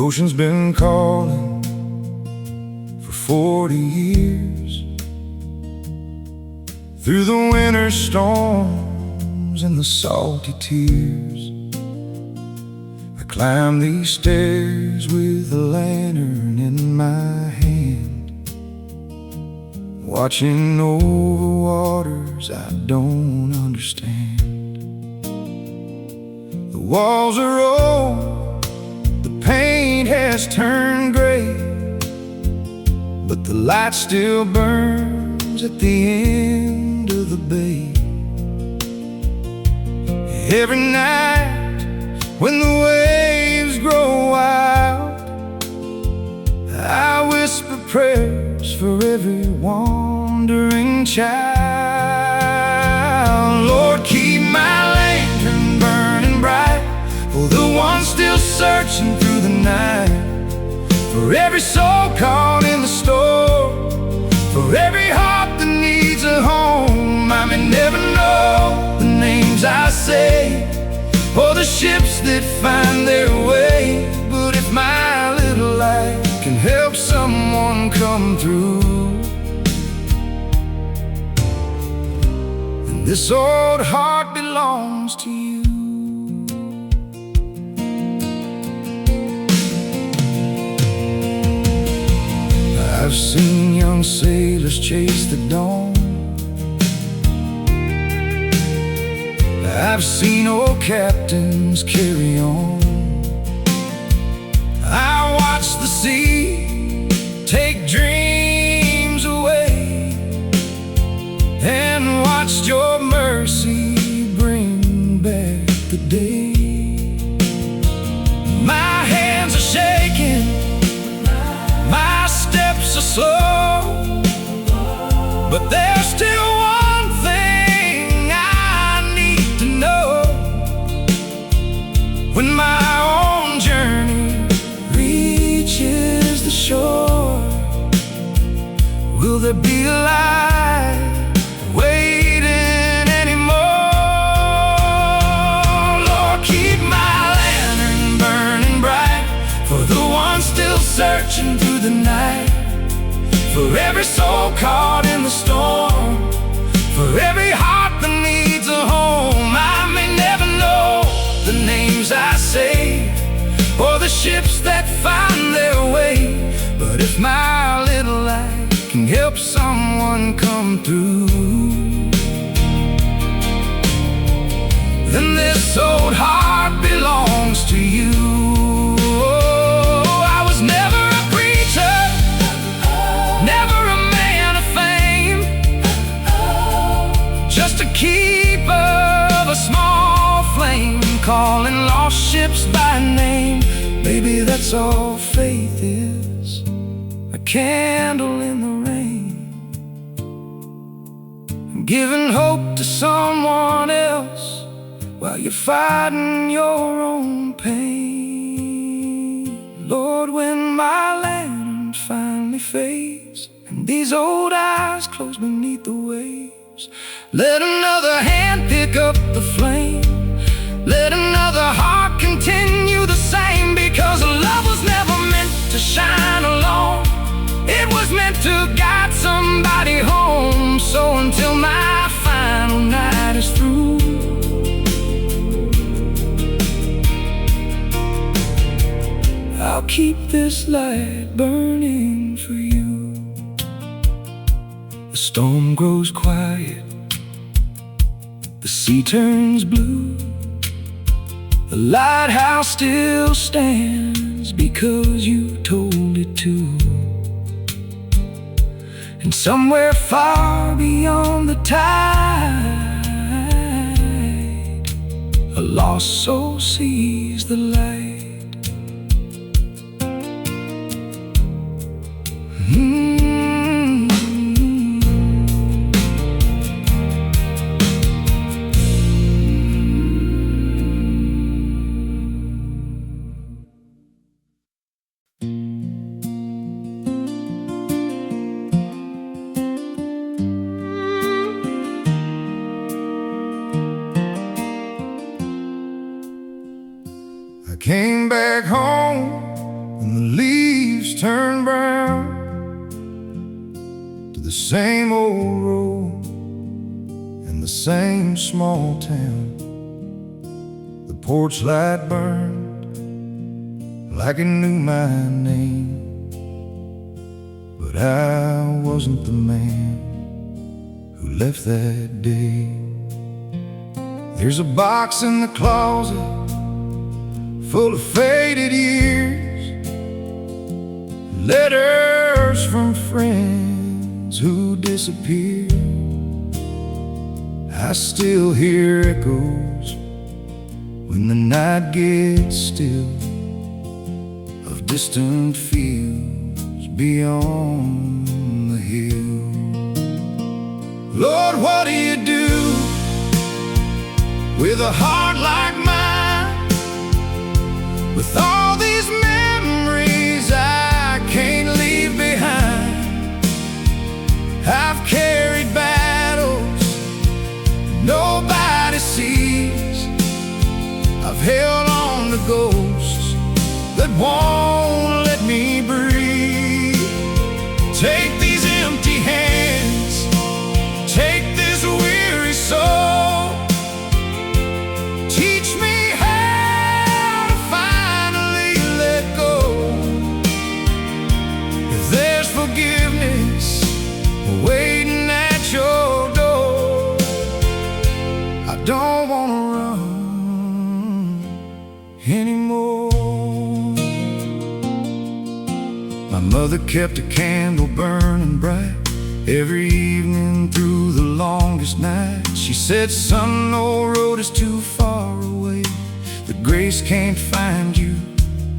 ocean's been calling for 40 years, through the winter storms and the salty tears. I climb these stairs with a lantern in my hand, watching over waters I don't understand. The walls are old, the paint has turned gray, but the light still burns at the end of the bay. Every night when the waves grow wild, I whisper prayers for every wandering child. Lord, keep my lantern burning bright for the ones still searching through the night, for every soul caught in the storm, for every heart that needs a home. I may never know the names I say or the ships that find their way, but if my little light can help someone come through, then this old heart belongs to you. I've seen young sailors chase the dawn, I've seen old captains carry on. I watched the sea take dreams away, and watched your mercy bring back the day. My hands are shaking, my steps are slow, but there's still one thing I need to know. When my own journey reaches the shore, will there be a light waiting anymore? Lord, keep my lantern burning bright for the ones still searching through the night, for every soul caught in the storm, for every heart that needs a home. I may never know the names I say or the ships that find their way, but if my little light can help someone come through, then this old heart belongs to you. I was never a preacher, never a man of fame, just a keeper of a small flame, calling lost ships by name. Maybe that's all faith is, a candle in the rain, giving hope to someone else while you're fighting your own pain. Lord, when my lantern finally fades and these old eyes close beneath the waves, let another hand pick up the flame, let another heart continue the same, because love was never meant to shine alone, it was meant to guide somebody home. So until my final night is through, I'll keep this light burning for you. The storm grows quiet, the sea turns blue, the lighthouse still stands because you told it to. And somewhere far beyond the tide, a lost soul sees the light. I came back home same old road in the same small town. The porch light burned like it knew my name, but I wasn't the man who left that day. There's a box in the closet full of faded years, letters from friends who disappeared. I still hear echoes when the night gets still, of distant fields beyond the hill. Lord, what do you do with a heart like mine, with all these memories I can't leave behind? I've carried battles nobody sees, I've held on to ghosts that won't let me breathe. Take these empty hands, take this weary soul, teach me how to finally let go. If there's forgiveness waiting at your door, I don't want to run anymore. My mother kept a candle burning bright every evening through the longest night. She said, son, no road is too far away, that grace can't find you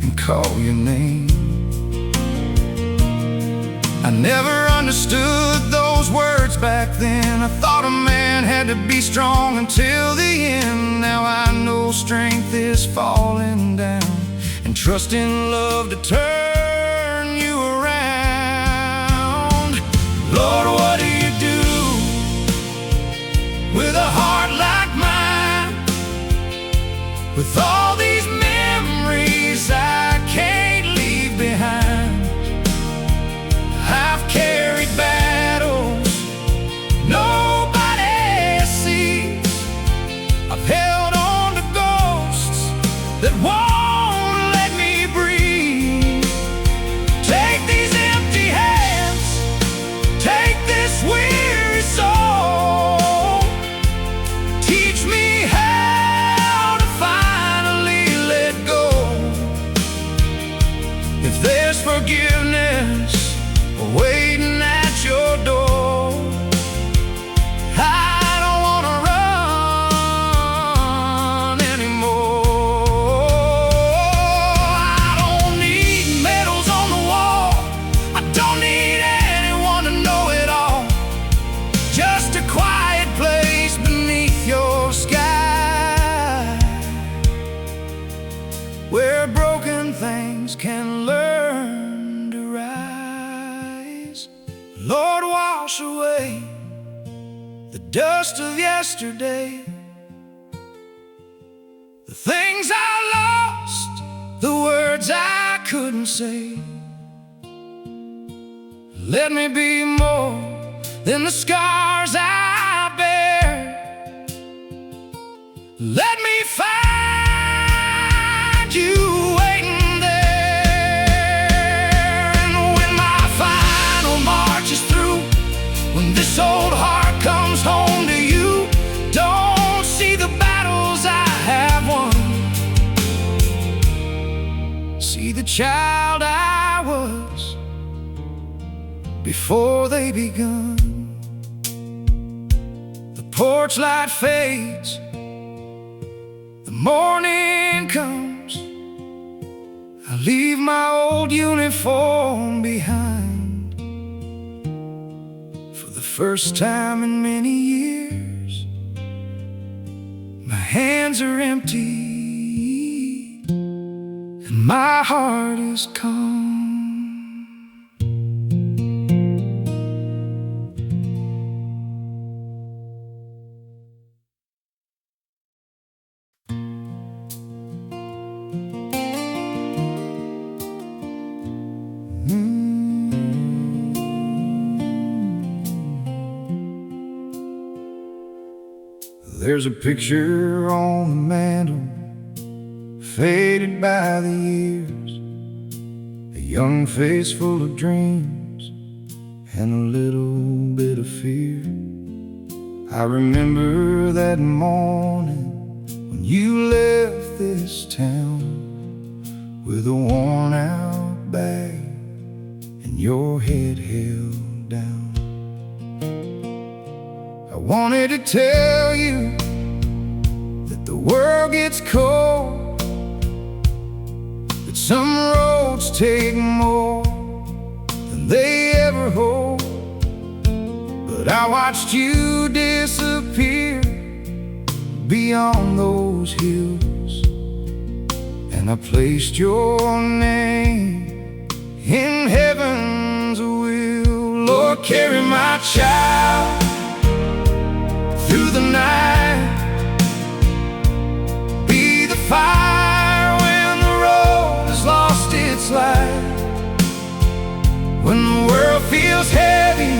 and call your name. I never understood those words back then. I thought a man had to be strong until the end. Now I know strength is falling down and trust in love to turn you around. Lord, what do you do with a heart like mine, with all these memories I can't leave behind? I've carried battles nobody sees, I've held on to ghosts that won't let me breathe. Take these empty hands, take this weary soul, teach me how to finally let go. If there's forgiveness waiting at your door, I don't want to run anymore. I don't need medals on the wall, I don't need anyone to know it all, just a quiet place beneath your sky, where broken things can learn to rise. Lord, wash away the dust of yesterday, the things I lost, the words I couldn't say. Let me be more than the scars I bear. Let me find you waiting there. And when my final march is through, when this old heart comes home to you, don't see the battles I have won, see the child I was before they begun. The porch light fades, the morning comes, I leave my old uniform behind. For the first time in many years, my hands are empty and my heart is calm. There's a picture on the mantle, faded by the years, a young face full of dreams and a little bit of fear. I remember that morning when you left this town with a worn-out bag and your head held down. I wanted to tell you that the world gets cold, that some roads take more than they ever hold. But I watched you disappear beyond those hills, and I placed your name in heaven's will. Lord, carry my child through the night, be the fire when the road has lost its light. When the world feels heavy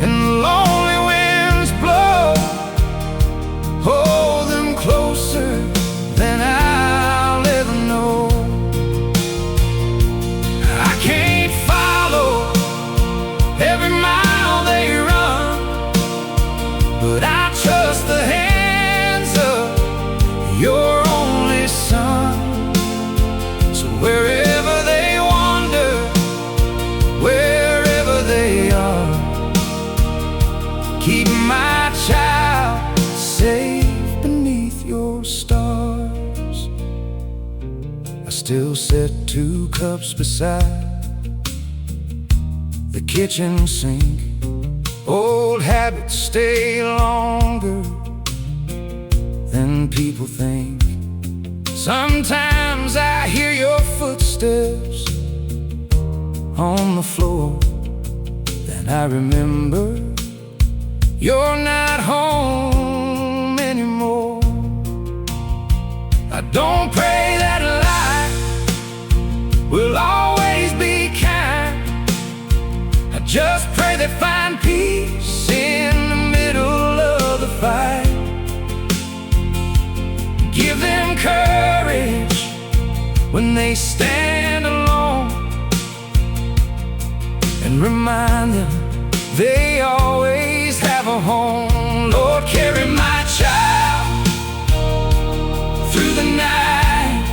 and the lonely winds blow, hold them closer than I'll ever know. I can't follow every mile they run, but I trust the hands of your only Son. So wherever they wander, wherever they are, keep my child safe beneath your stars. I still set 2 cups beside the kitchen sink. Old habits stay longer than people think. Sometimes I hear your footsteps on the floor, then I remember you're not home anymore. I don't pray that life will always be kind, I just pray they find peace in the middle of the fight. Give them courage when they stand alone, and remind them they always have a home. Lord, carry my child through the night,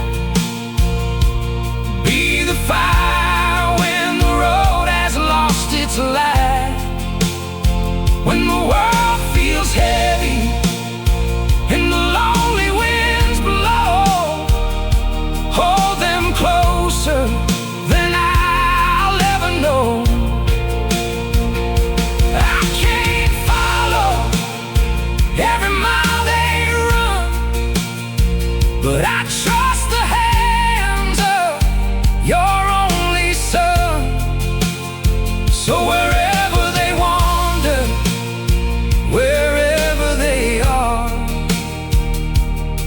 be the fire when the road has lost its light. When the world feels heavy and the lonely winds blow, hold them closer than I'll ever know. I can't follow every mile they run, but I trust the hands of your only Son. So wherever they wander, wherever they are,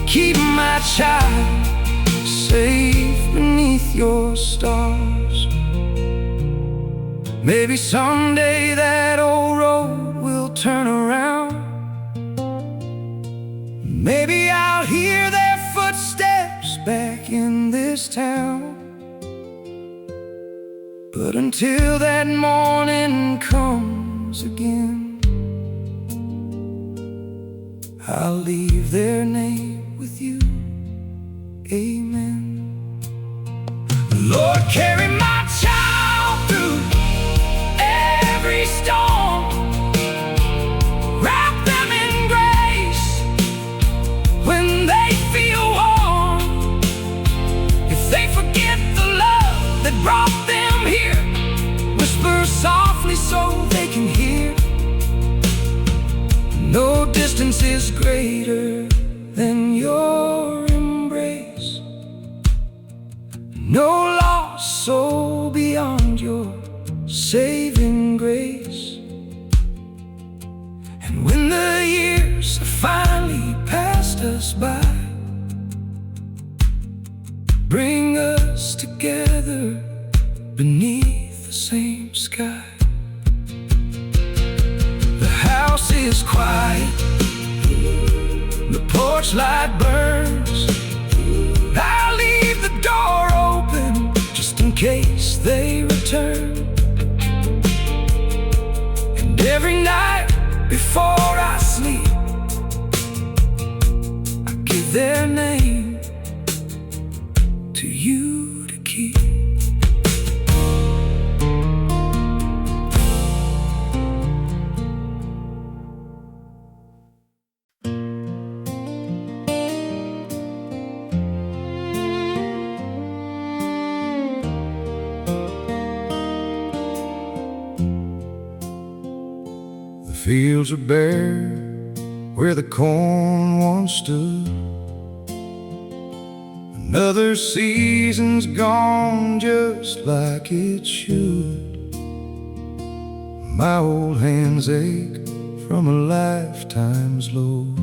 keep my child safe beneath your stars. Maybe someday that old road will turn around, maybe I'll hear their footsteps back in this town. But until that morning comes again, I'll leave their name with you. Amen. Lord, carry my child through every storm, wrap them in grace when they feel warm. If they forget the love that brought them here, whisper softly so they can hear. No distance is greater than your embrace, no loss so beyond your saving grace. And when the years have finally passed us by, bring us together beneath the same sky. The house is quiet, torchlight burns, I'll leave the door open just in case they return. And every night before I sleep, I give their name to you to keep. The fields are bare where the corn once stood. Another season's gone just like it should. My old hands ache from a lifetime's load,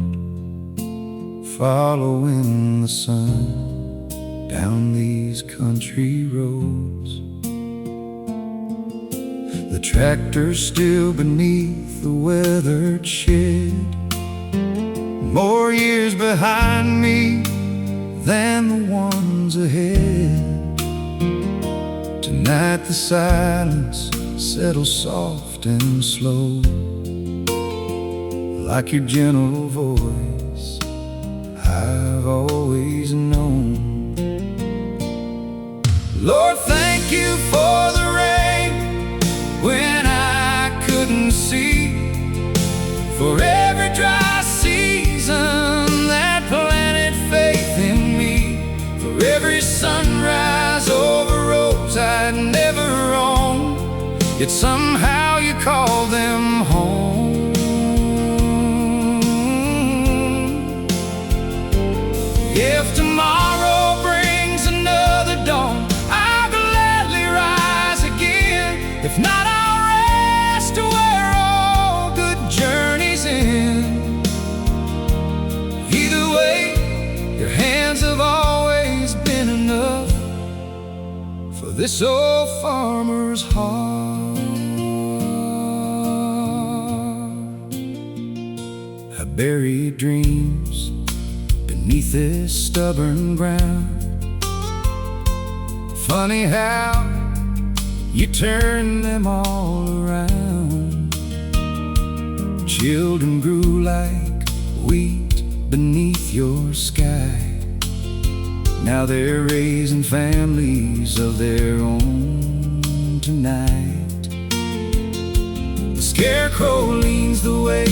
following the sun down these country roads. The tractor's still beneath the weathered shed, more years behind me than the ones ahead. Tonight the silence settles soft and slow, like your gentle voice I've always known. Lord, thank you for the rain when I couldn't see, for every dry season that planted faith in me, for every sunrise over roads I'd never roamed, yet somehow you call them home. If tomorrow brings another dawn, I'll gladly rise again. If not, I'll rest where all good journeys end. Either way, your hands have always been enough for this old farmer's heart. I buried dreams beneath this stubborn ground. Funny how you turn them all around. Children grew like wheat beneath your sky. Now they're raising families of their own tonight. The scarecrow leans the way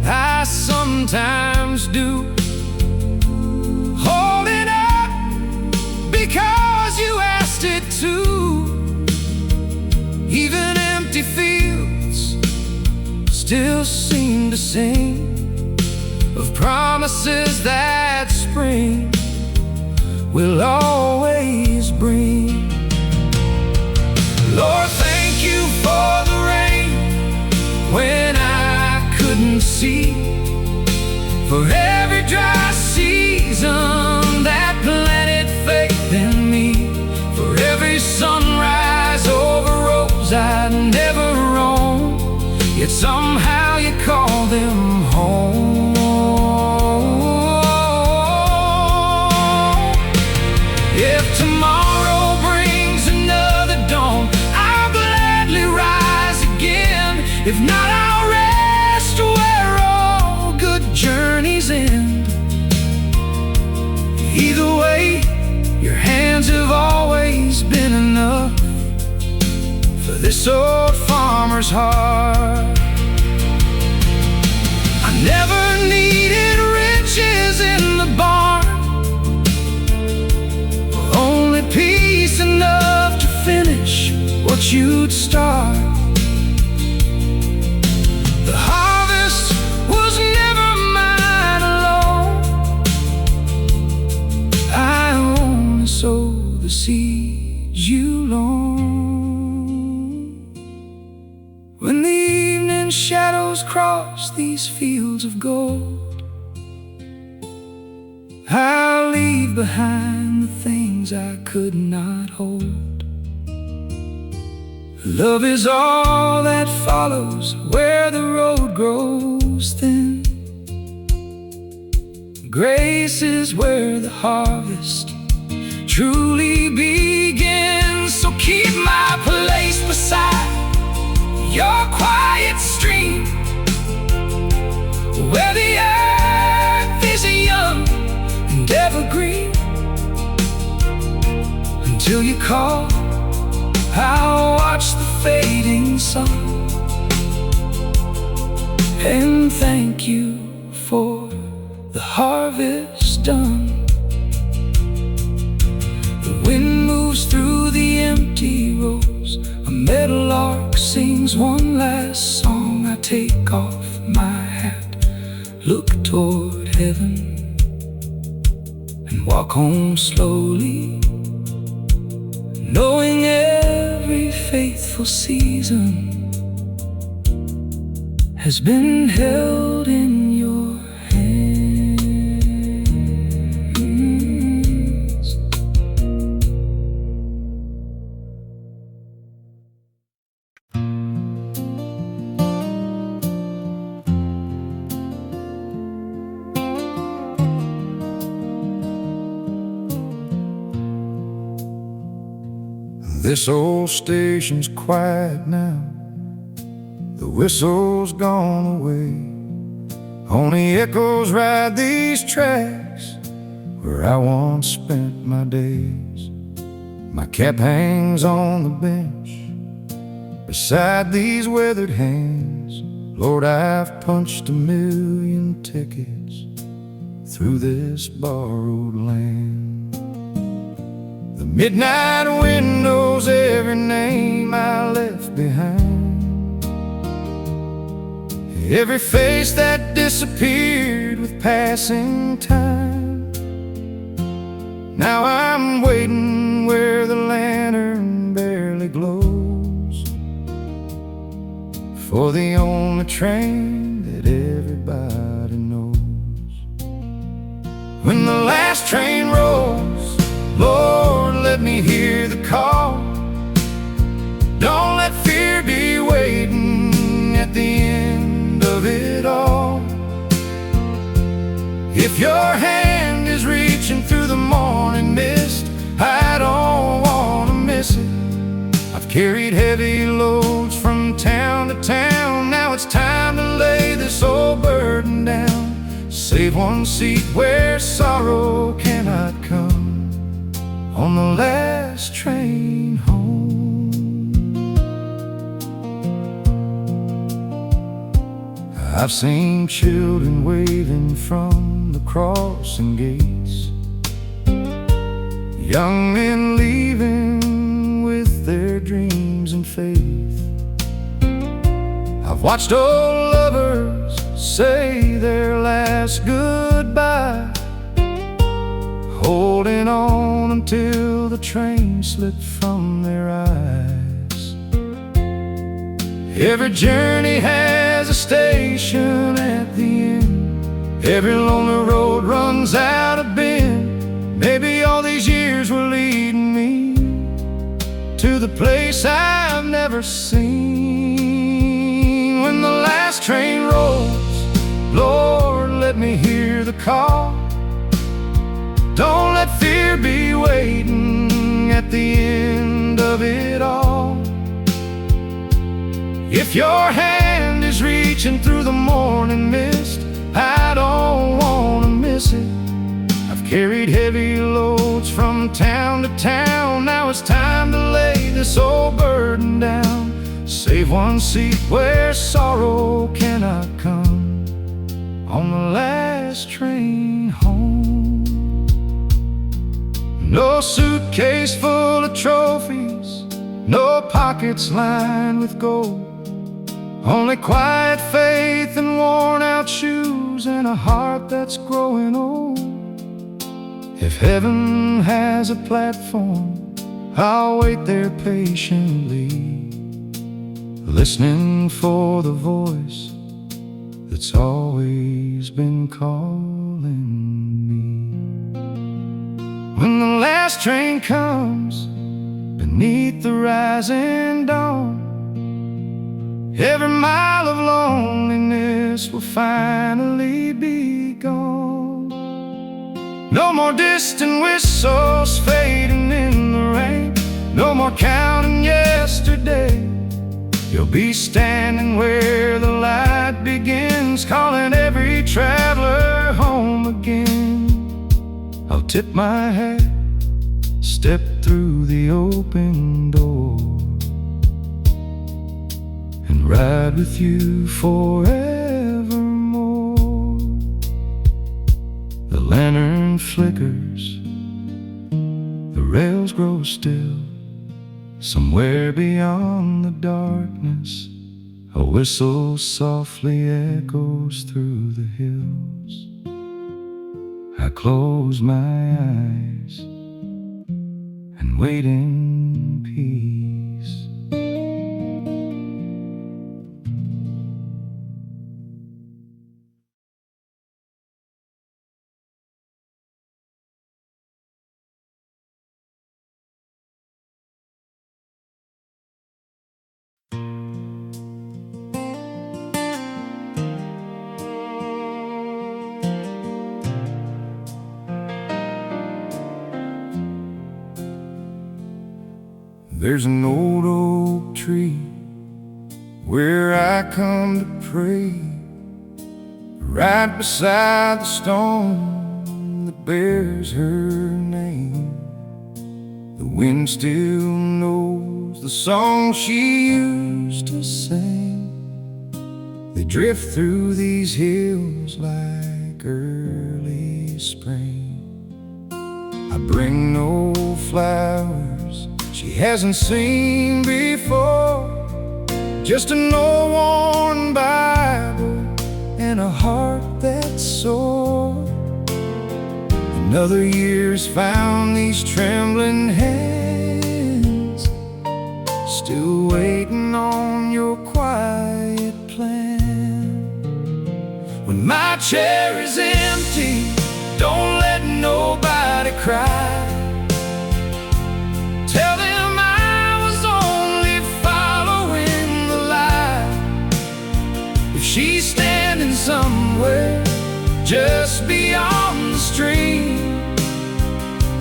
I sometimes do, holding up because you asked it to. Even empty fields still seem to sing of promises that spring will always bring. Lord, thank you for the rain when I couldn't see, for every dry season that planted faith in me, for every sunrise over roads I'd never roamed, yet somehow you call them home. If tomorrow brings another dawn, I'll gladly rise again. If not, I'll rest where all good journeys end. Either way, your hands have always been enough for this old farmer's heart. I never needed riches in the barn, only peace enough to finish what you'd start. The harvest was never mine alone, I only sowed the seeds you loaned. When the evening shadows cross these fields of gold, I'll leave behind the things I could not hold. Love is all that follows where the road grows thin. grace is where the harvest truly begins. So keep my place beside your quiet stream, where the earth is young and evergreen. Until you call, I'll watch the fading sun and thank you for the harvest done. The wind moves through the empty rows, a meadowlark sings one last song. I take off my hat, look toward heaven, and walk home slowly, knowing every faithful season has been held in your hands. This old station's quiet now, the whistle's gone away. Only echoes ride these tracks where I once spent my days. My cap hangs on the bench beside these weathered hands. Lord, I've punched 1,000,000 tickets through this borrowed land. The midnight windows, every name I left behind, every face that disappeared with passing time. Now I'm waiting where the lantern barely glows, for the only train that everybody knows. When the last train rolls, Lord, let me hear the call. Don't let fear be waiting at the end of it all. If your hand is reaching through the morning mist, I don't want to miss it. I've carried heavy loads from town to town. Now it's time to lay this old burden down. Save one seat where sorrow cannot come on the last train home. I've seen children waving from the crossing gates, young men leaving with their dreams and faith. I've watched old lovers say their last goodbye, holding on until the train slipped from their eyes. Every journey has a station at the end. Every lonely road runs out of bend. Maybe all these years were leading me to the place I've never seen. When the last train rolls, Lord, let me hear the call. Don't let fear be waiting at the end of it all. If your hand is reaching through the morning mist, I don't want to miss it. I've carried heavy loads from town to town. Now it's time to lay this old burden down. Save one seat where sorrow cannot come on the last train home. No suitcase full of trophies, no pockets lined with gold, only quiet faith and worn out shoes and a heart that's growing old. If heaven has a platform, I'll wait there patiently, listening for the voice that's always been calling me. When the last train comes beneath the rising dawn, every mile of loneliness will finally be gone. No more distant whistles fading in the rain. No more counting yesterday. You'll be standing where the light begins, calling every traveler home again. I'll tip my hat, step through the open door, and ride with you forevermore. The lantern flickers, the rails grow still. Somewhere beyond the darkness, a whistle softly echoes through the hills. I close my eyes and wait in peace. There's an old oak tree where I come to pray, right beside the stone that bears her name. The wind still knows the song she used to sing. They drift through these hills like early spring. I bring no flowers she hasn't seen before, just an old worn Bible and a heart that's sore. Another year's found these trembling hands, still waiting on your quiet plan. When my chair is empty, don't let nobody cry. Tell them I was only following the light. If she's standing somewhere just beyond the stream,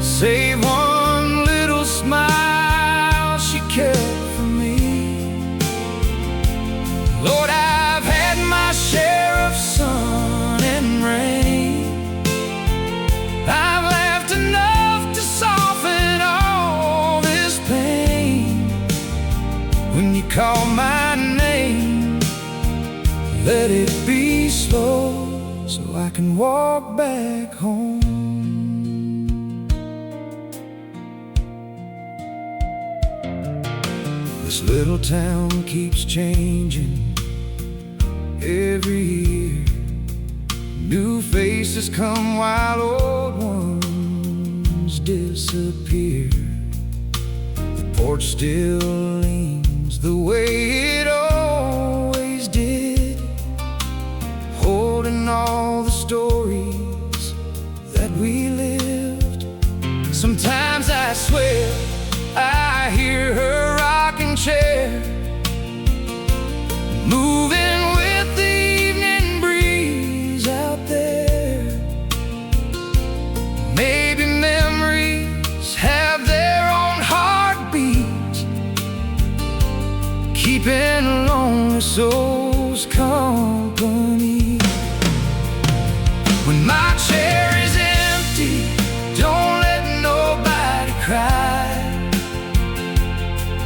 save one little smile she kept for me. Lord, I've had my share of sun and rain. I've laughed enough to soften all this pain. When you call my name, let it be slow, so I can walk back home. This little town keeps changing every year. New faces come while old ones disappear. The porch still leans the way it always did, holding all the stories that we lived. Sometimes I swear I hear her rocking chair moving with the evening breeze out there. Maybe memories have their own heartbeat, keeping lonely souls company. When my chair is empty, don't let nobody cry.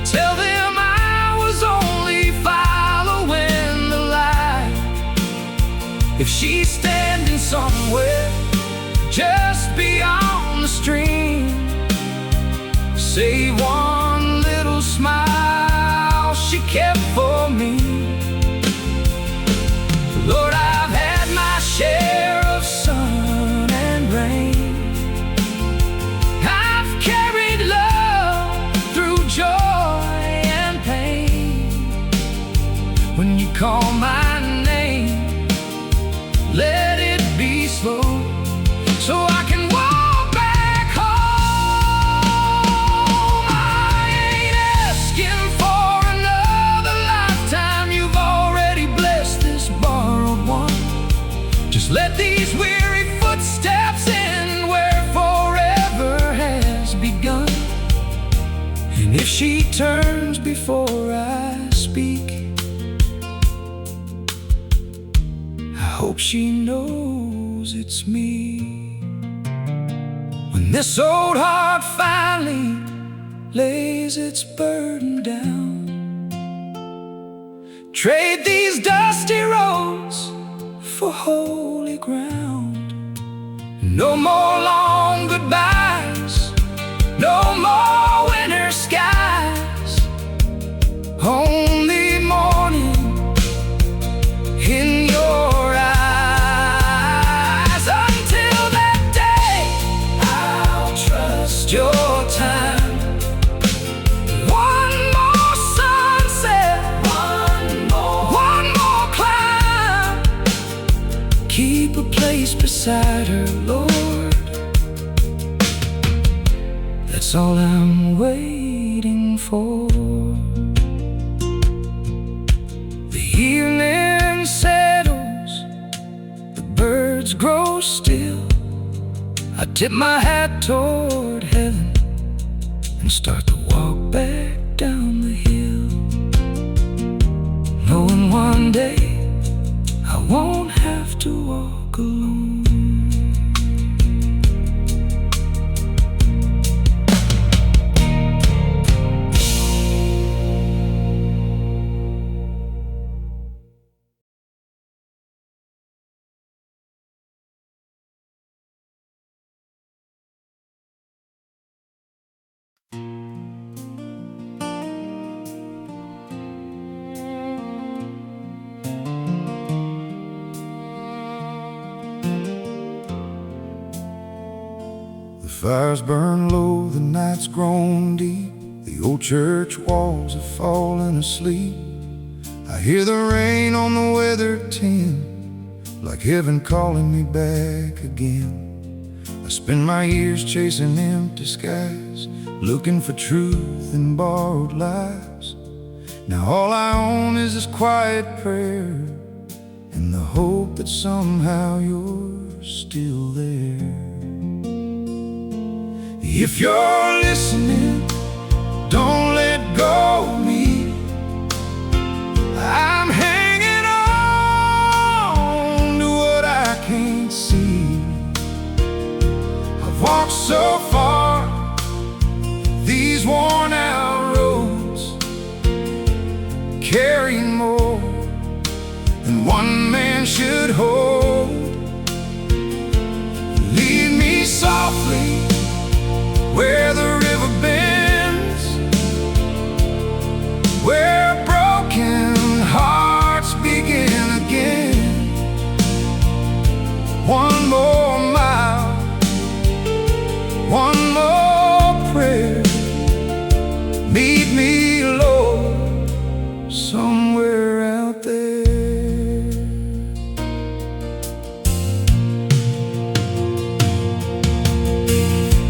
Tell them I was only following the light. If she's standing somewhere just beyond the stream, save one little smile she kept for me. Lord, I've had my share of sun and rain. I've carried love through joy and pain. When you call my name, let it be slow, so I can walk back home. I ain't asking for another lifetime. You've already blessed this borrowed one. Just let these weary footsteps in where turns before I speak. I hope she knows it's me. When this old heart finally lays its burden down, trade these dusty roads for holy ground. No more long goodbyes, no more winter skies, only morning in your eyes. Until that day, I'll trust your time. One more sunset, one more climb. Keep a place beside her, Lord. That's all I'm waiting for. The evening settles, the birds grow still. I tip my hat toward heaven and start to walk back down the hill, knowing one day I won't have to walk alone. The fires burn low, the night's grown deep. The old church walls have fallen asleep. I hear the rain on the weathered tin, like heaven calling me back again. I spend my years chasing empty skies, looking for truth in borrowed lives. Now all I own is this quiet prayer and the hope that somehow you're still there. If you're listening, don't let go of me. I'm hanging on to what I can't see. I've walked so far these worn out roads, carrying more than one man should hold. Lead me softly where the river bends, where broken hearts begin again. One more mile, one more prayer. Meet me, Lord, somewhere out there.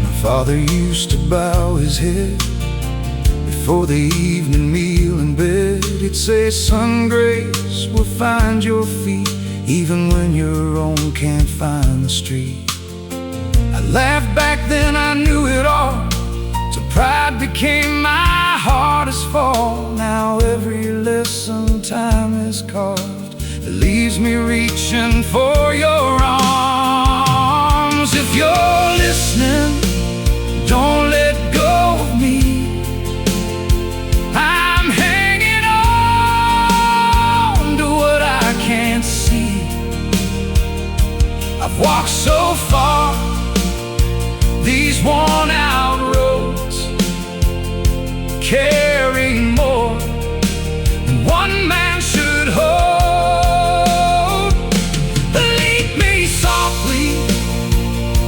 My father used to bow his head before the evening meal in bed. He'd say, "Son, grace will find your feet, even when your own can't find the street." I laughed back then, I knew it all, till pride became my hardest fall. Now every lesson time has carved, it leaves me reaching for your arms. If you're listening, don't let go of me. I'm hanging on to what I can't see. I've walked so far these worn out roads, carrying more than one man should hold. Lead me softly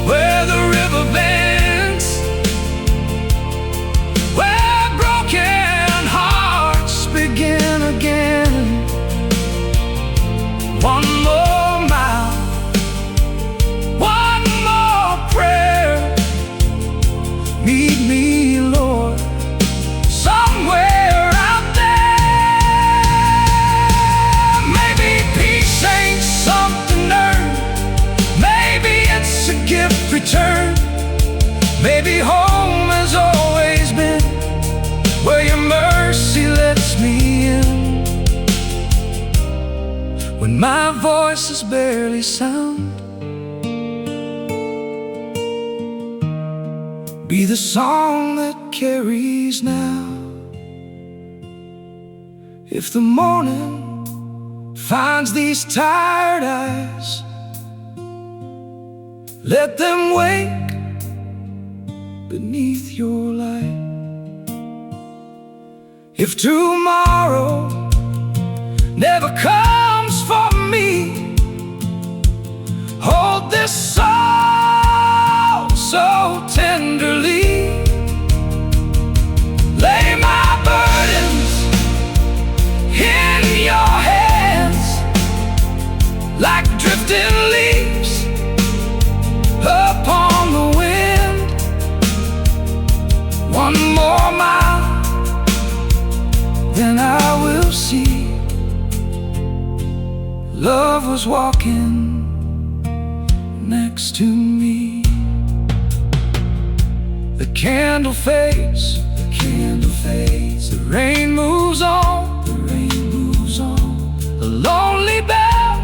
where the river bends, where broken hearts begin again. One more mile, one more prayer. my voice is barely sound, be the song that carries now. If the morning finds these tired eyes, let them wake beneath your light. If tomorrow never comes for me, hold this soul so tenderly. Lay my burdens in your hands, like drifting leaves upon the wind. One more mile, then I will see love was walking next to me. The candle fades, the rain moves on, a lonely bell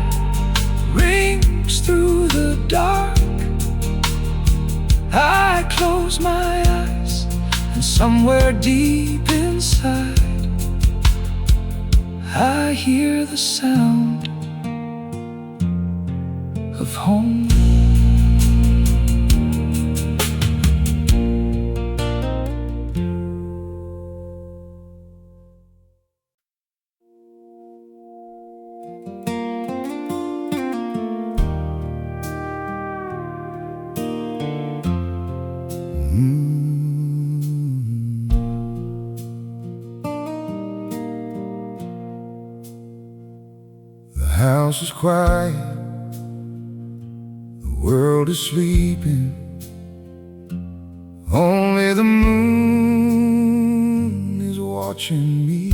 rings through the dark. I close my eyes, and somewhere deep inside I hear the sound of home. The house is quiet, the world is sleeping. Only the moon is watching me.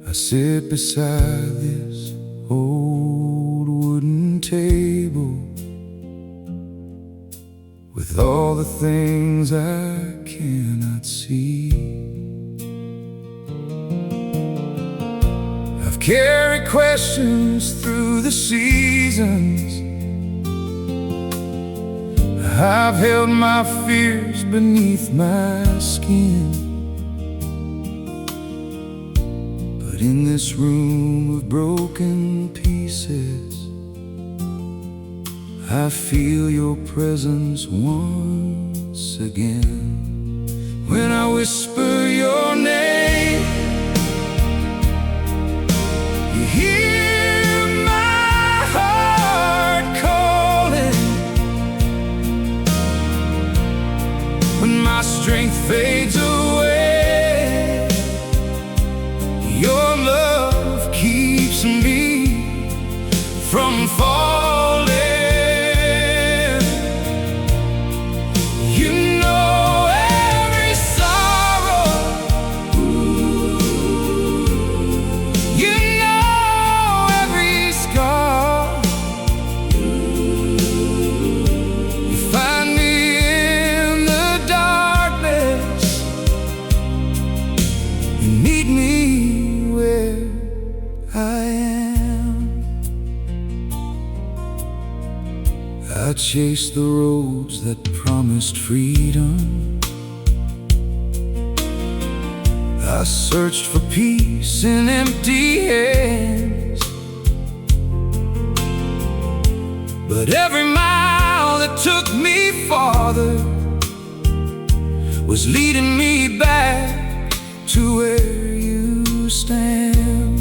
I sit beside this old wooden table with all the things I cannot see. I've carried questions through the seasons, I've held my fears beneath my skin. But in this room of broken pieces, I feel your presence once again. When I whisper your name, you hear my heart calling. When my strength fades away, your love keeps me from falling. You know every sorrow, you know every scar. You find me in the darkness, you meet me where I am. I chased the roads that promised freedom, I searched for peace in empty hands. But every mile that took me farther was leading me back to where you stand.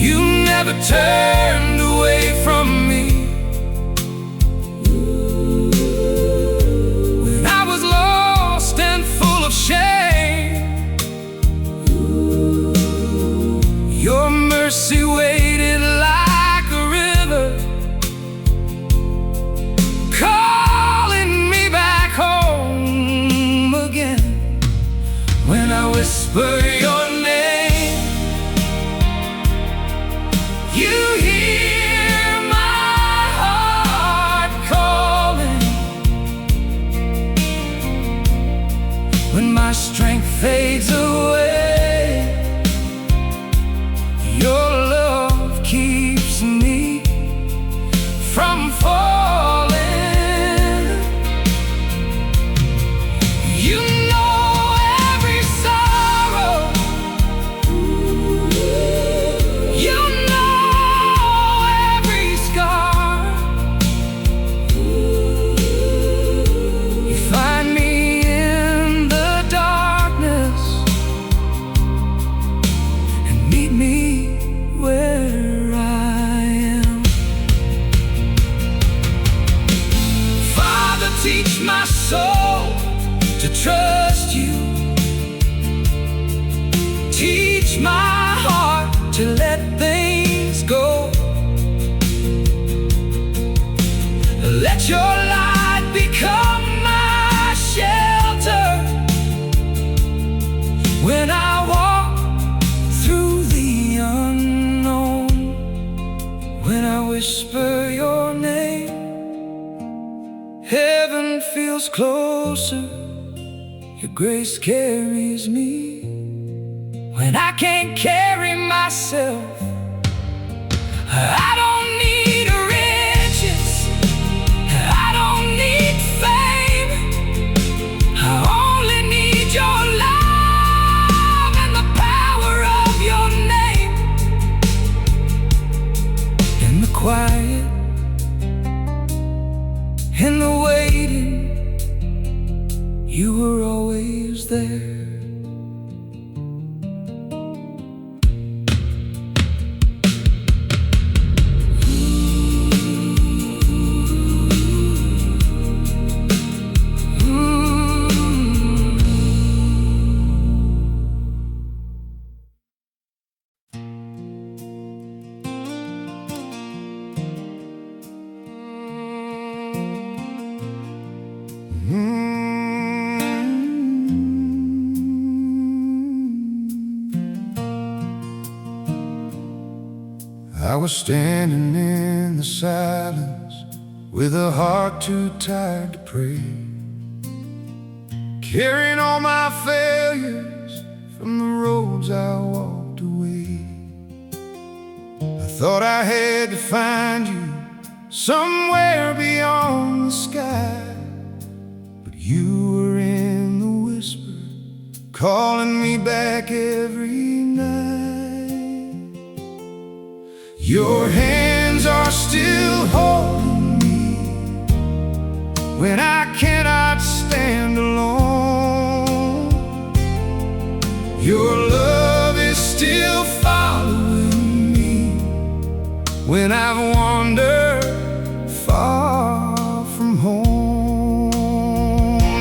You never turned away from me when I was lost and full of shame. Your mercy waited like a river, calling me back home again. When I whisper your name, you hear my heart calling. When my strength fades away, feels closer, your grace carries me. When I can't carry myself, I don't need riches, I don't need fame. I only need your love and the power of your name. In the quiet, in the waiting, you were always there. I was standing in the silence with a heart too tired to pray, carrying all my failures from the roads I walked away. I thought I had to find you somewhere beyond the sky, but you were in the whisper, calling me back every night. Your hands are still holding me when I cannot stand alone. Your love is still following me when I've wandered far from home.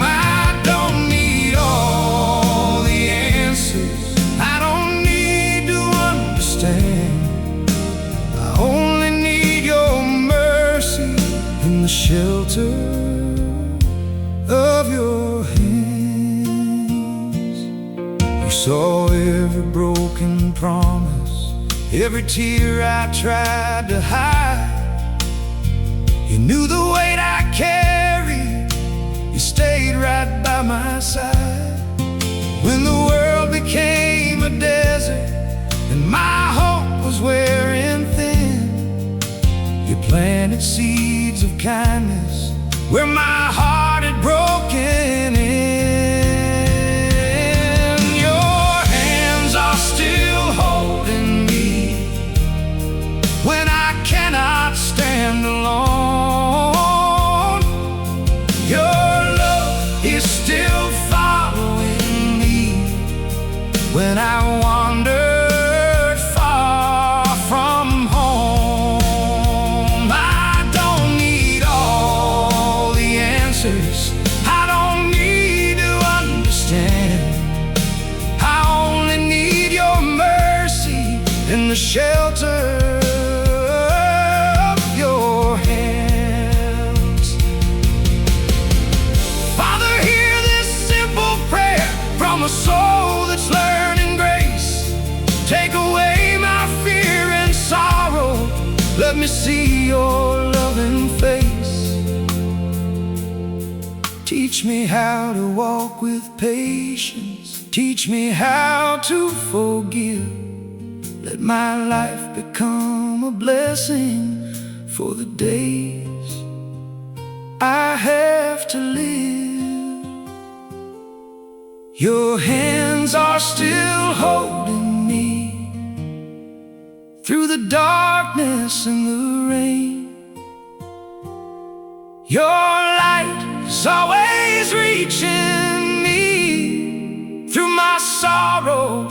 I don't need all the answers, I don't need to understand. I only need your mercy in the shelter of your hands. You saw every broken promise, every tear I tried to hide. You knew the weight I carried, you stayed right by my side. When the world became a desert and my hope was wearing thin, you planted seeds of kindness where my heart had broken in. Your hands are still holding me when I cannot stand alone. Your love is still following me when I wander in the shelter of your hands. Father, hear this simple prayer from a soul that's learning grace. Take away my fear and sorrow, let me see your loving face. Teach me how to walk with patience, teach me how to forgive. Let my life become a blessing for the days I have to live. Your hands are still holding me through the darkness and the rain. Your light is always reaching me through my sorrow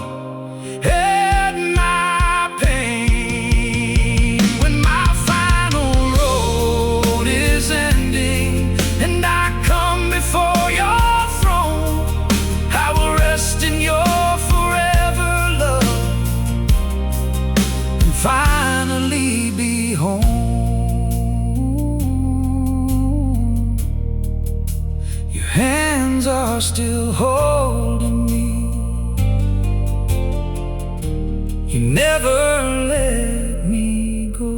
and my pain. When my final road is ending and I come before your throne, I will rest in your forever love and finally be home. Your hands are still holding me. You never let me go.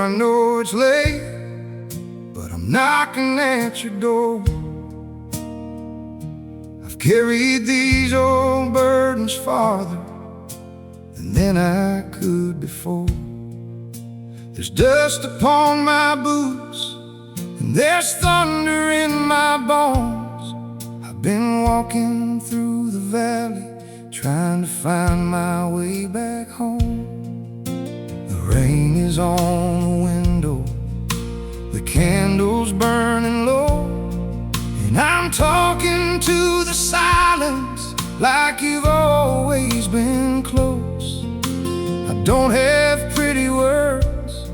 I know it's late, but I'm knocking at your door. I've carried these old burdens farther than I could before. There's dust upon my boots, and there's thunder in my bones. I've been walking through the valley, trying to find my way back home. The rain is on the window, the candle's burning low, and I'm talking to the silence like you've always been close. I don't have pretty words,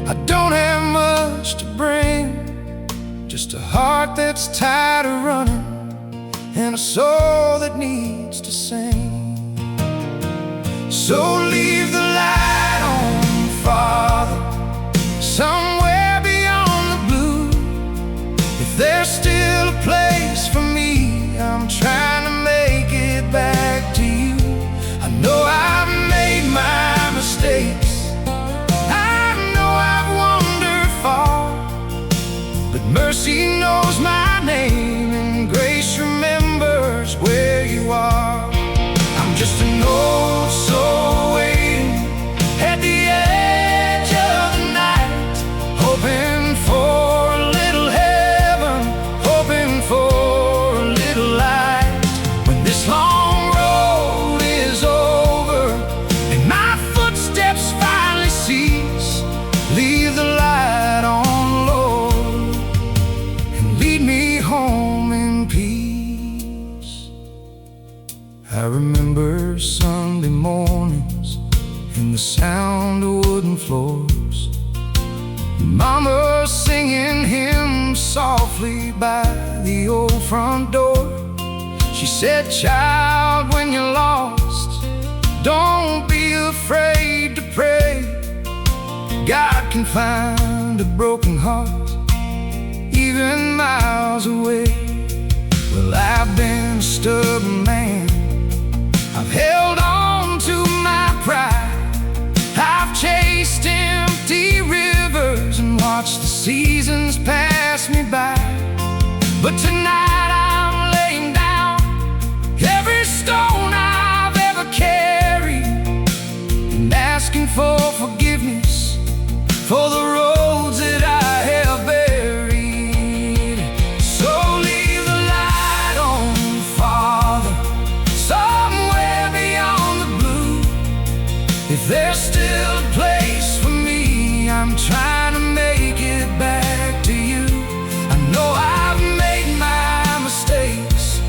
I don't have much to bring, just a heart that's tired of running and a soul that needs to sing. So leave the light on, Father, somewhere beyond the blue. If there's still a place for me, I'm trying to make it back to you. I know I've made my mistakes, I know I've wandered far, but mercy knows my name and grace remembers where you are. I'm just an old soul waiting at the edge of the night, hoping for a little heaven, hoping for a little light. When this long road is over and my footsteps finally cease, leave the light on, Lord, and lead me home in peace. I remember Sunday mornings and the sound of wooden floors, Mama singing hymns softly by the old front door. She said, child, when you're lost, don't be afraid to pray. God can find a broken heart even miles away. Well, I've been a stubborn man, I've held on to my pride, I've chased empty rivers and watched the seasons pass me by. But tonight I'm laying down every stone I've ever carried and asking for forgiveness for the roads that I have buried. So leave the light on, Father, somewhere beyond the blue. If there's still a place for me, I'm trying to make it back to you. I know I've made my mistakes,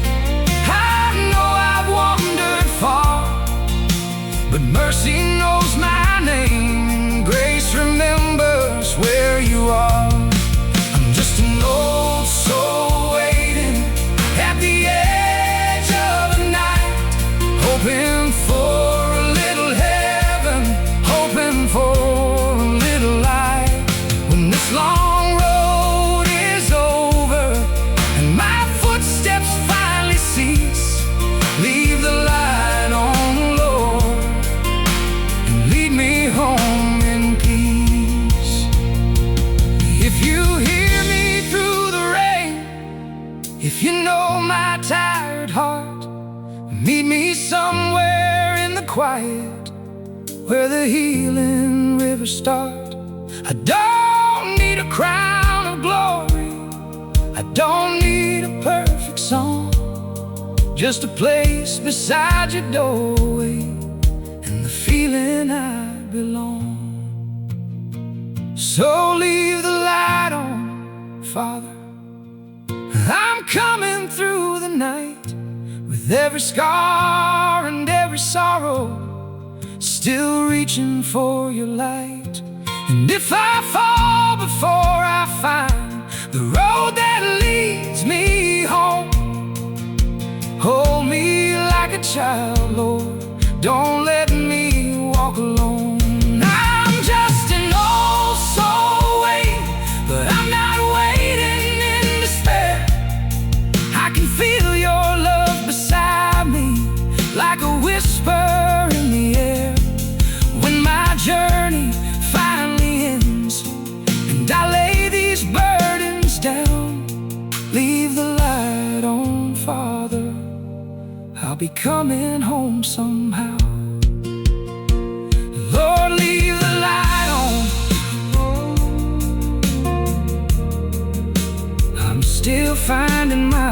I know I've wandered far, but mercy knows my name and grace remembers where you are. I'm just an old soul waiting at the edge of the night, hoping for a little heaven, hoping for a little light. When this long road is over and my footsteps finally cease, leave the light on, Lord, and lead me home in peace. If you hear me through the rain, if you know my tired heart, meet me somewhere in the quiet where the healing rivers start. I don't need a crown of glory, I don't need a perfect song, just a place beside your doorway and the feeling I belong. So leave the light on, Father, I'm coming through the night with every scar and every sorrow, still reaching for your light. And if I fall before I find the road that leads me home, hold me like a child, Lord, don't let me walk alone. I'm just an old soul waiting, but I'm not waiting in despair. I can feel your love beside me like a whisper in the air. When my journey finally ends, be coming home somehow. Lord, leave the light on. I'm still finding my